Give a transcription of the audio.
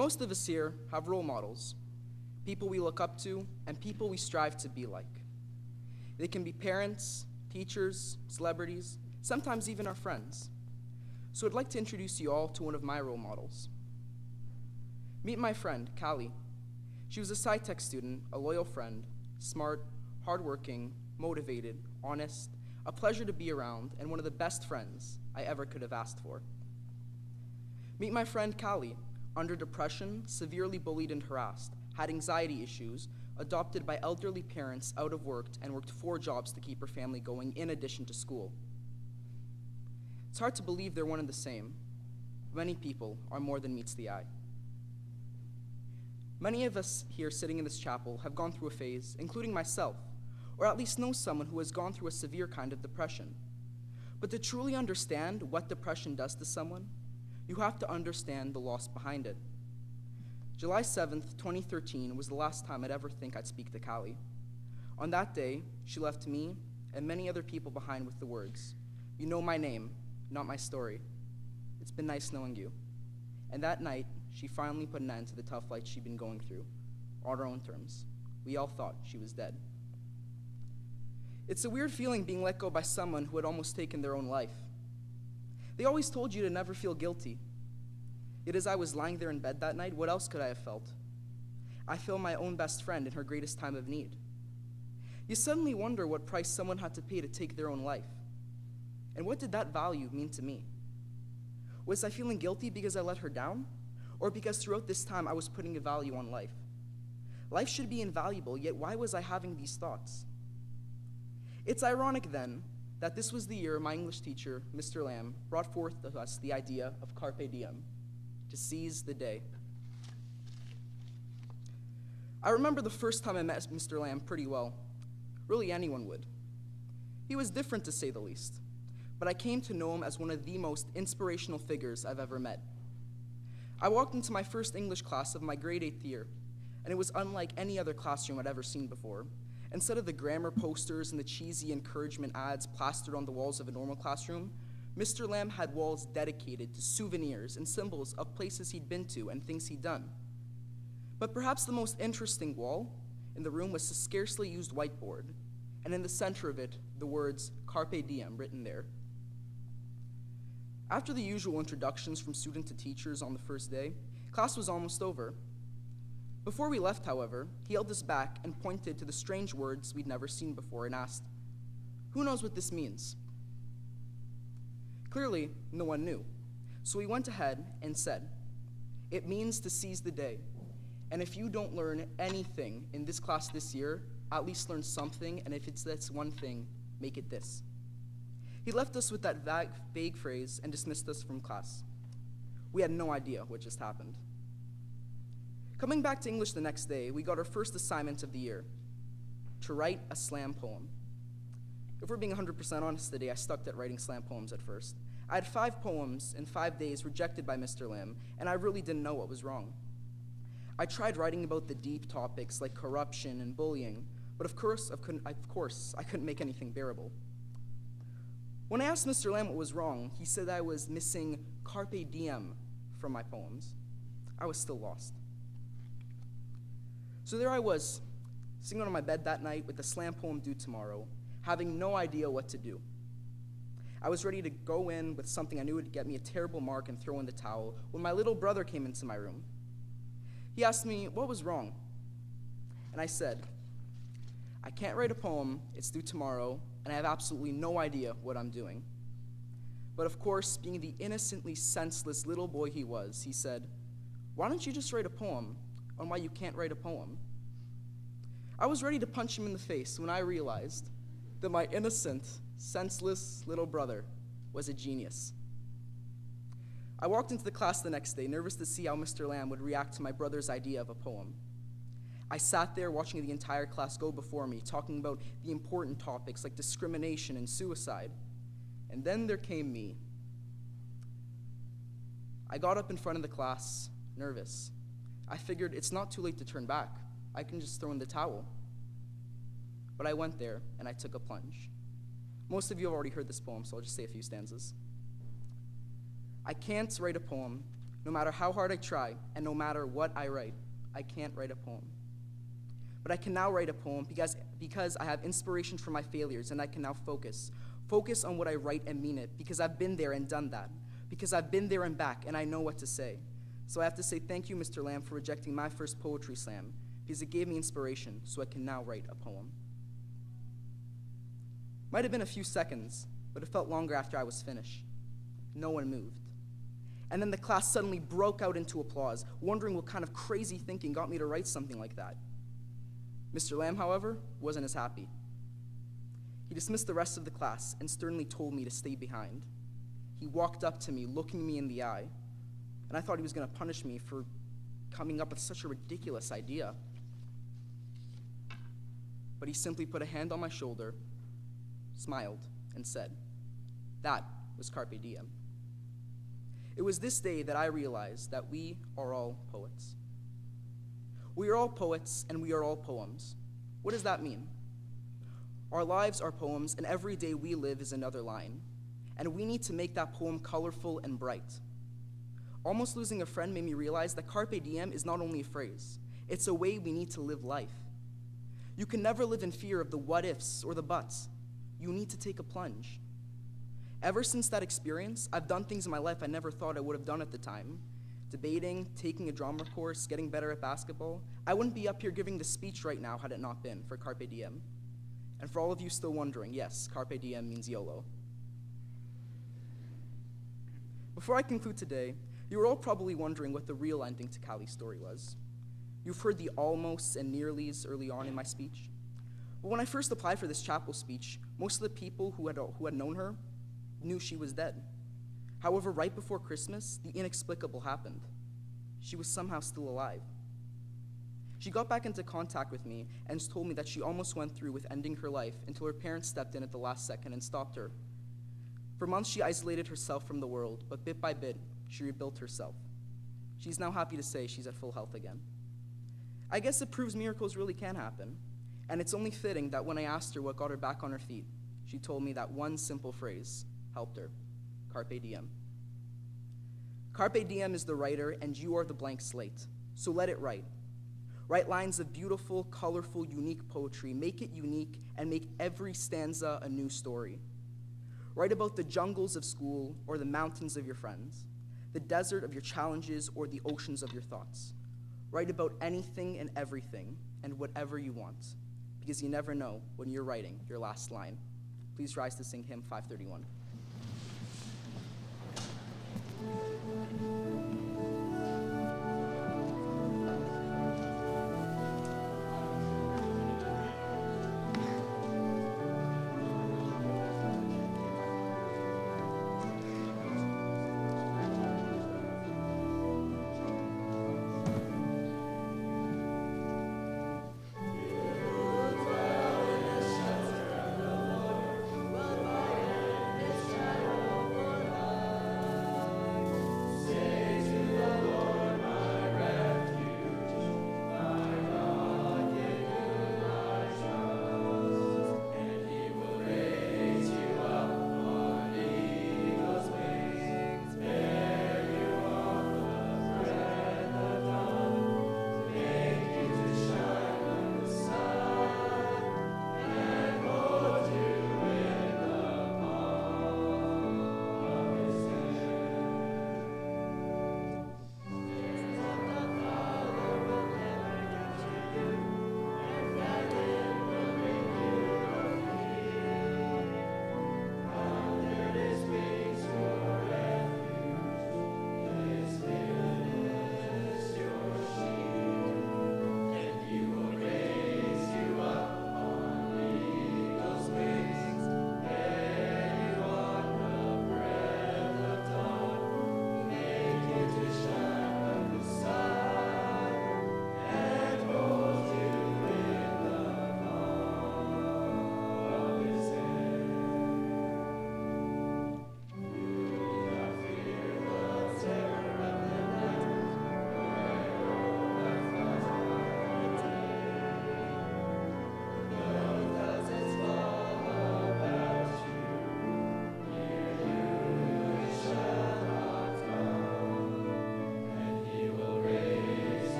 Most of us here have role models, people we look up to, and people we strive to be like. They can be parents, teachers, celebrities, sometimes even our friends. So I'd like to introduce you all to one of my role models. Meet my friend, Callie. She was a SciTech student, a loyal friend, smart, hardworking, motivated, honest, a pleasure to be around, and one of the best friends I ever could have asked for. Meet my friend Callie, under depression, severely bullied and harassed, had anxiety issues, adopted by elderly parents, out of work, and worked 4 jobs to keep her family going in addition to school. It's hard to believe they're one and the same. Many people are more than meets the eye. Many of us here sitting in this chapel have gone through a phase, including myself, or at least know someone who has gone through a severe kind of depression. But to truly understand what depression does to someone, you have to understand the loss behind it. July 7th, 2013 was the last time I'd ever think I'd speak to Callie. On that day, she left me and many other people behind with the words, "You know my name, not my story. It's been nice knowing you." And that night, she finally put an end to the tough life she'd been going through, on her own terms. We all thought she was dead. It's a weird feeling being let go by someone who had almost taken their own life. They always told you to never feel guilty. Yet as I was lying there in bed that night, what else could I have felt? I felt my own best friend in her greatest time of need. You suddenly wonder what price someone had to pay to take their own life. And what did that value mean to me? Was I feeling guilty because I let her down? Or because throughout this time I was putting a value on life? Life should be invaluable, yet why was I having these thoughts? It's ironic then that this was the year my English teacher, Mr. Lamb, brought forth to us the idea of carpe diem, to seize the day. I remember the first time I met Mr. Lamb pretty well. Really, anyone would. He was different to say the least, but I came to know him as one of the most inspirational figures I've ever met. I walked into my first English class of my grade 8th year, and it was unlike any other classroom I'd ever seen before. Instead of the grammar posters and the cheesy encouragement ads plastered on the walls of a normal classroom, Mr. Lamb had walls dedicated to souvenirs and symbols of places he'd been to and things he'd done. But perhaps the most interesting wall in the room was a scarcely used whiteboard, and in the center of it, the words "Carpe Diem" written there. After the usual introductions from student to teachers on the first day, class was almost over. Before we left, however, he held us back and pointed to the strange words we'd never seen before and asked, "Who knows what this means?" Clearly, no one knew, so he went ahead and said, "It means to seize the day, and if you don't learn anything in this class this year, at least learn something, and if it's this one thing, make it this." He left us with that vague phrase and dismissed us from class. We had no idea what just happened. Coming back to English the next day, we got our first assignment of the year, to write a slam poem. If we're being 100% honest today, I stuck at writing slam poems at first. I had 5 poems in 5 days rejected by Mr. Lamb, and I really didn't know what was wrong. I tried writing about the deep topics like corruption and bullying, but of course, I couldn't make anything bearable. When I asked Mr. Lamb what was wrong, he said I was missing carpe diem from my poems. I was still lost. So there I was, sitting on my bed that night with the slam poem due tomorrow, having no idea what to do. I was ready to go in with something I knew would get me a terrible mark and throw in the towel when my little brother came into my room. He asked me what was wrong, and I said, "I can't write a poem, it's due tomorrow, and I have absolutely no idea what I'm doing." But of course, being the innocently senseless little boy he was, he said, "Why don't you just write a poem on why you can't write a poem?" I was ready to punch him in the face when I realized that my innocent, senseless little brother was a genius. I walked into the class the next day, nervous to see how Mr. Lamb would react to my brother's idea of a poem. I sat there watching the entire class go before me, talking about the important topics like discrimination and suicide. And then there came me. I got up in front of the class, nervous. I figured it's not too late to turn back. I can just throw in the towel. But I went there and I took a plunge. Most of you have already heard this poem, so I'll just say a few stanzas. I can't write a poem No matter how hard I try, and no matter what I write, I can't write a poem. But I can now write a poem because I have inspiration from my failures, and I can now focus on what I write and mean it, because I've been there and done that, because I've been there and back, and I know what to say. So I have to say thank you, Mr. Lamb, for rejecting my first poetry slam, because it gave me inspiration, so I can now write a poem. Might have been a few seconds, but it felt longer after I was finished. No one moved. And then the class suddenly broke out into applause, wondering what kind of crazy thinking got me to write something like that. Mr. Lamb, however, wasn't as happy. He dismissed the rest of the class and sternly told me to stay behind. He walked up to me, looking me in the eye, and I thought he was going to punish me for coming up with such a ridiculous idea. But he simply put a hand on my shoulder, smiled, and said, "That was Carpe Diem." It was this day that I realized that we are all poets. We are all poets, and we are all poems. What does that mean? Our lives are poems, and every day we live is another line. And we need to make that poem colorful and bright. Almost losing a friend made me realize that Carpe Diem is not only a phrase, it's a way we need to live life. You can never live in fear of the what ifs or the buts. You need to take a plunge. Ever since that experience, I've done things in my life I never thought I would have done at the time. Debating, taking a drama course, getting better at basketball. I wouldn't be up here giving this speech right now had it not been for Carpe Diem. And for all of you still wondering, yes, Carpe Diem means YOLO. Before I conclude today, you're all probably wondering what the real ending to Callie's story was. You've heard the almosts and nearlys early on in my speech. But when I first applied for this chapel speech, most of the people who had known her knew she was dead. However, right before Christmas, the inexplicable happened. She was somehow still alive. She got back into contact with me and told me that she almost went through with ending her life until her parents stepped in at the last second and stopped her. For months, she isolated herself from the world, but bit by bit, she rebuilt herself. She's now happy to say she's at full health again. I guess it proves miracles really can happen, and it's only fitting that when I asked her what got her back on her feet, she told me that one simple phrase helped her: Carpe Diem. Carpe Diem is the writer, and you are the blank slate, so let it write. Write lines of beautiful, colorful, unique poetry. Make it unique, and make every stanza a new story. Write about the jungles of school or the mountains of your friends, the desert of your challenges or the oceans of your thoughts. Write about anything and everything and whatever you want, because you never know when you're writing your last line. Please rise to sing hymn 531.